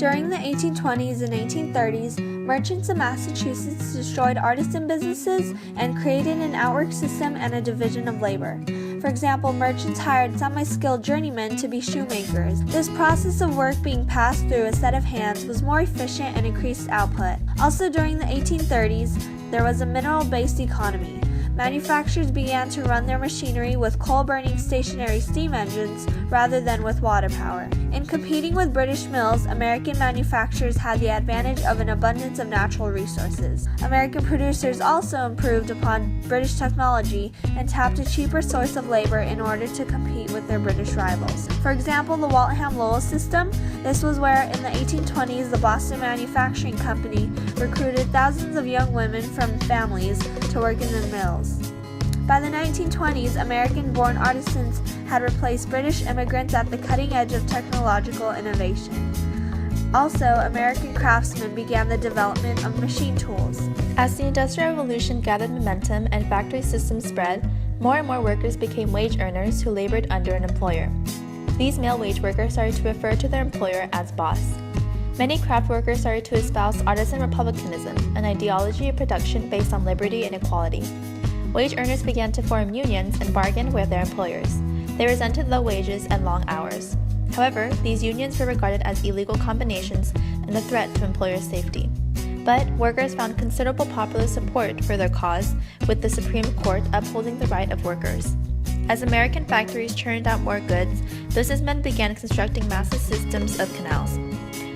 During the 1820s and 1830s, merchants in Massachusetts destroyed artisan businesses and created an outwork system and a division of labor. For example, merchants hired semi-skilled journeymen to be shoemakers. This process of work being passed through a set of hands was more efficient and increased output. Also during the 1830s, there was a mineral-based economy. Manufacturers began to run their machinery with coal-burning stationary steam engines rather than with water power. In competing with British mills, American manufacturers had the advantage of an abundance of natural resources. American producers also improved upon British technology and tapped a cheaper source of labor in order to compete with their British rivals. For example, the Waltham-Lowell system. This was where, in the 1820s, the Boston Manufacturing Company recruited thousands of young women from families to work in the mills. By the 1920s, American-born artisans had replaced British immigrants at the cutting edge of technological innovation. Also, American craftsmen began the development of machine tools. As the Industrial Revolution gathered momentum and factory systems spread, more and more workers became wage earners who labored under an employer. These male wage workers started to refer to their employer as boss. Many craft workers started to espouse artisan republicanism, an ideology of production based on liberty and equality. Wage earners began to form unions and bargain with their employers. They resented low wages and long hours. However, these unions were regarded as illegal combinations and a threat to employers' safety. But workers found considerable popular support for their cause, with the Supreme Court upholding the right of workers. As American factories churned out more goods, businessmen began constructing massive systems of canals.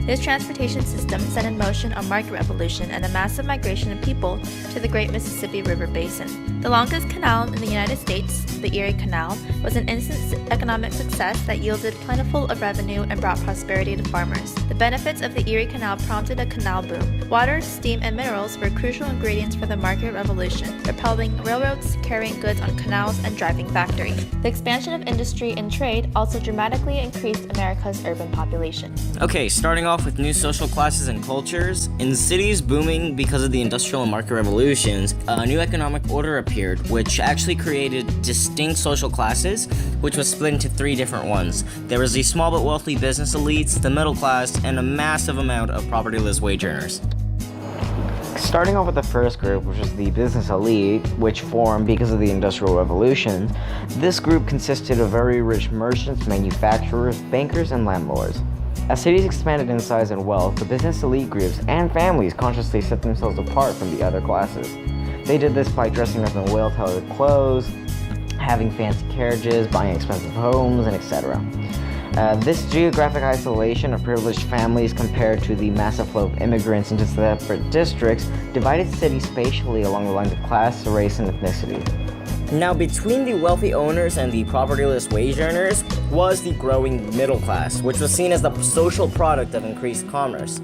This transportation system set in motion a market revolution and a massive migration of people to the Great Mississippi River Basin. The longest canal in the United States, the Erie Canal, was an instant economic success that yielded plentiful of revenue and brought prosperity to farmers. The benefits of the Erie Canal prompted a canal boom. Water, steam, and minerals were crucial ingredients for the market revolution, propelling railroads, carrying goods on canals, and driving factories. The expansion of industry and trade also dramatically increased America's urban population. Okay, starting off with new social classes and cultures. In cities booming because of the industrial and market revolutions, a new economic order appeared, which actually created distinct social classes, which was split into three different ones. There was the small but wealthy business elites, the middle class, and a massive amount of propertyless wage earners. Starting off with the first group, which was the business elite, which formed because of the Industrial Revolution, this group consisted of very rich merchants, manufacturers, bankers, and landlords. As cities expanded in size and wealth, the business elite groups and families consciously set themselves apart from the other classes. They did this by dressing up in well-tailored clothes, having fancy carriages, buying expensive homes, and etc. This geographic isolation of privileged families compared to the massive flow of immigrants into separate districts divided cities spatially along the lines of class, race, and ethnicity. Now, between the wealthy owners and the propertyless wage earners was the growing middle class, which was seen as the social product of increased commerce.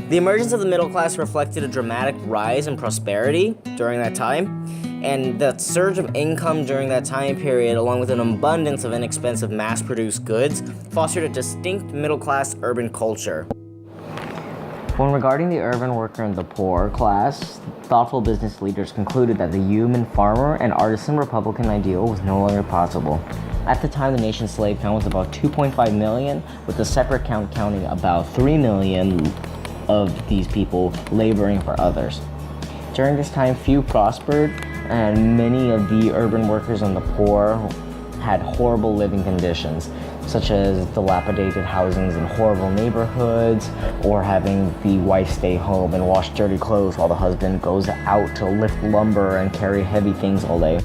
The emergence of the middle class reflected a dramatic rise in prosperity during that time, and the surge of income during that time period, along with an abundance of inexpensive mass-produced goods, fostered a distinct middle-class urban culture. When regarding the urban worker and the poor class, thoughtful business leaders concluded that the human farmer and artisan republican ideal was no longer possible. At the time, the nation's slave count was about 2.5 million, with a separate count counting about 3 million of these people laboring for others. During this time, few prospered, and many of the urban workers and the poor had horrible living conditions, such as dilapidated housings in horrible neighborhoods, or having the wife stay home and wash dirty clothes while the husband goes out to lift lumber and carry heavy things all day.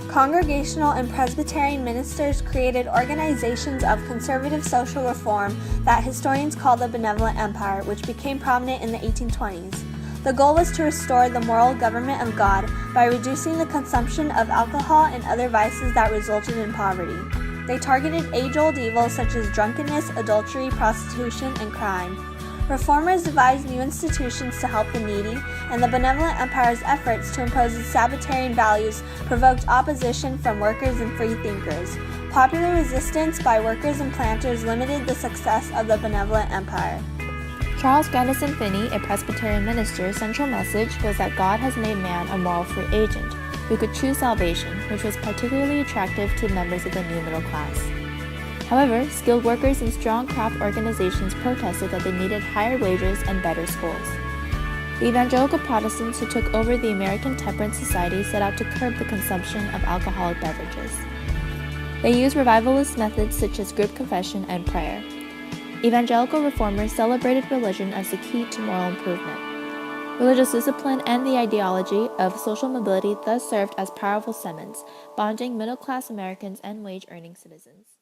Congregational and Presbyterian ministers created organizations of conservative social reform that historians call the Benevolent Empire, which became prominent in the 1820s. The goal was to restore the moral government of God by reducing the consumption of alcohol and other vices that resulted in poverty. They targeted age-old evils such as drunkenness, adultery, prostitution, and crime. Reformers devised new institutions to help the needy, and the Benevolent Empire's efforts to impose its Sabbatarian values provoked opposition from workers and freethinkers. Popular resistance by workers and planters limited the success of the Benevolent Empire. Charles Grandison Finney, a Presbyterian minister's central message was that God has made man a moral free agent who could choose salvation, which was particularly attractive to members of the new middle class. However, skilled workers and strong craft organizations protested that they needed higher wages and better schools. The evangelical Protestants who took over the American Temperance Society set out to curb the consumption of alcoholic beverages. They used revivalist methods such as group confession and prayer. Evangelical reformers celebrated religion as the key to moral improvement. Religious discipline and the ideology of social mobility thus served as powerful cements, bonding middle-class Americans and wage-earning citizens.